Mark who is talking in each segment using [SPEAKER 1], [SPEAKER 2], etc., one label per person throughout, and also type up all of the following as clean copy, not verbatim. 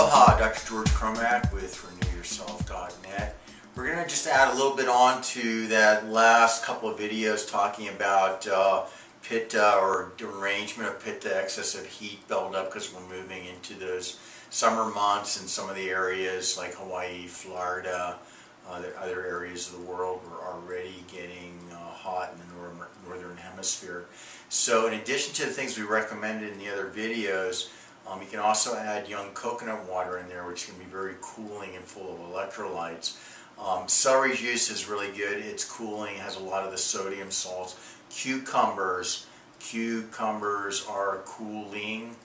[SPEAKER 1] Aloha, Dr. George Cromack with RenewYourself.net. We're going to just add a little bit on to that last couple of videos talking about Pitta or derangement of Pitta, excessive heat build up because we're moving into those summer months in some of the areas like Hawaii, Florida, other areas of the world. We're already getting hot in the northern hemisphere. So in addition to the things we recommended in the other videos, you can also add young coconut water in there, which can be very cooling and full of electrolytes. Celery juice is really good. It's cooling, has a lot of the sodium salts. Cucumbers are cooling.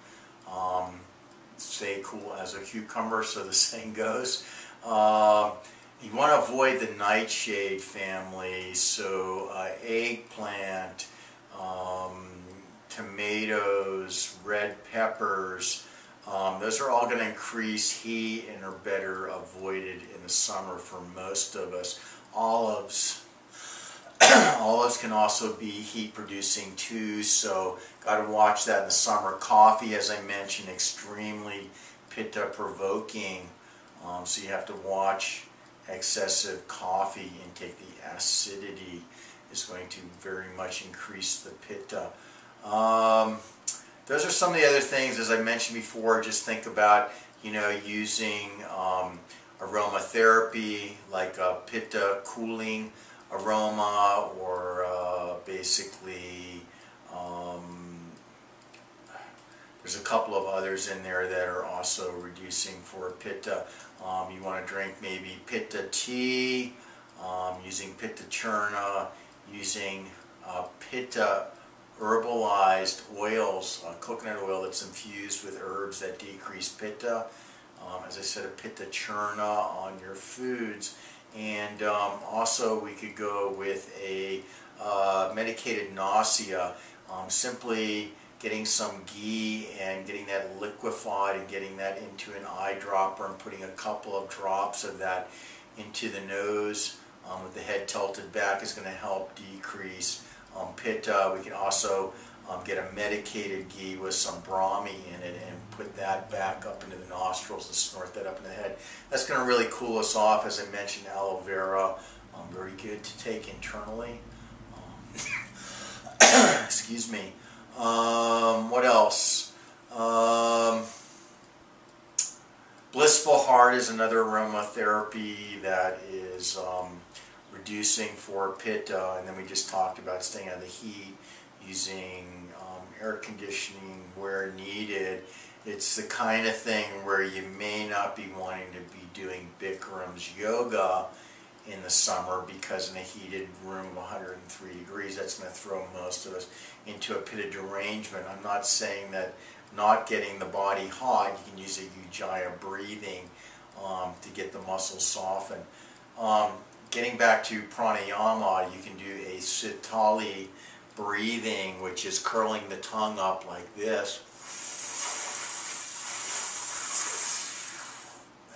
[SPEAKER 1] Stay cool as a cucumber, so the saying goes. You want to avoid the nightshade family, so eggplant, tomatoes, red peppers, those are all going to increase heat and are better avoided in the summer for most of us. Olives can also be heat producing too, so got to watch that in the summer. Coffee, as I mentioned, extremely pitta provoking, so you have to watch excessive coffee intake. The acidity is going to very much increase the pitta. Those are some of the other things, as I mentioned before. Just think about, using aromatherapy, like a pitta cooling aroma, or basically there's a couple of others in there that are also reducing for pitta. You want to drink maybe pitta tea, using pitta churna, using pitta herbalized oils, coconut oil that's infused with herbs that decrease pitta. As I said, a pitta churna on your foods. And also we could go with a medicated nausea, simply getting some ghee and getting that liquefied and getting that into an eyedropper and putting a couple of drops of that into the nose with the head tilted back is going to help decrease pitta. We can also get a medicated ghee with some brahmi in it and put that back up into the nostrils and snort that up in the head. That's going to really cool us off. As I mentioned, aloe vera, very good to take internally. Excuse me. What else? Blissful Heart is another aromatherapy that is reducing for pitta, and then we just talked about staying out of the heat, using air conditioning where needed. It's the kind of thing where you may not be wanting to be doing Bikram's yoga in the summer, because in a heated room of 103 degrees, that's going to throw most of us into a pitta derangement. I'm not saying that not getting the body hot, you can use a ujjayi breathing to get the muscles softened. Getting back to pranayama, you can do a sitali breathing, which is curling the tongue up like this,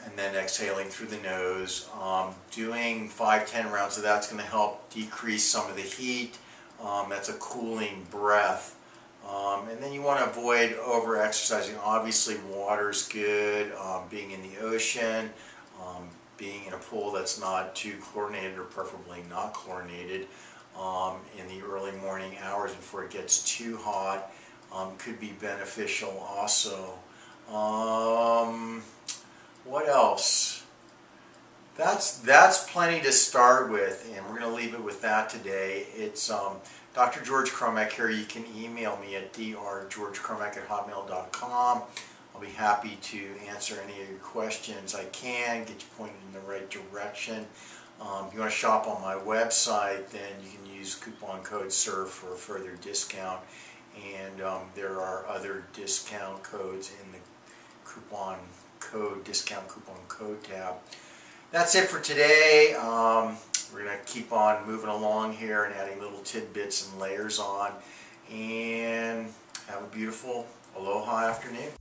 [SPEAKER 1] and then exhaling through the nose. Doing 5-10 rounds of that's going to help decrease some of the heat. That's a cooling breath. And then you want to avoid over-exercising. Obviously, water's good. Being in the ocean, being in a pool that's not too chlorinated, or preferably not chlorinated, in the early morning hours before it gets too hot, could be beneficial also. What else? That's plenty to start with, and we're going to leave it with that today. It's Dr. George Cromack here. You can email me at drgeorgecromack@hotmail.com. I'll be happy to answer any of your questions I can, get you pointed in the right direction. If you want to shop on my website, then you can use coupon code SURF for a further discount. And there are other discount codes in the discount coupon code tab. That's it for today. We're going to keep on moving along here and adding little tidbits and layers on. And have a beautiful aloha afternoon.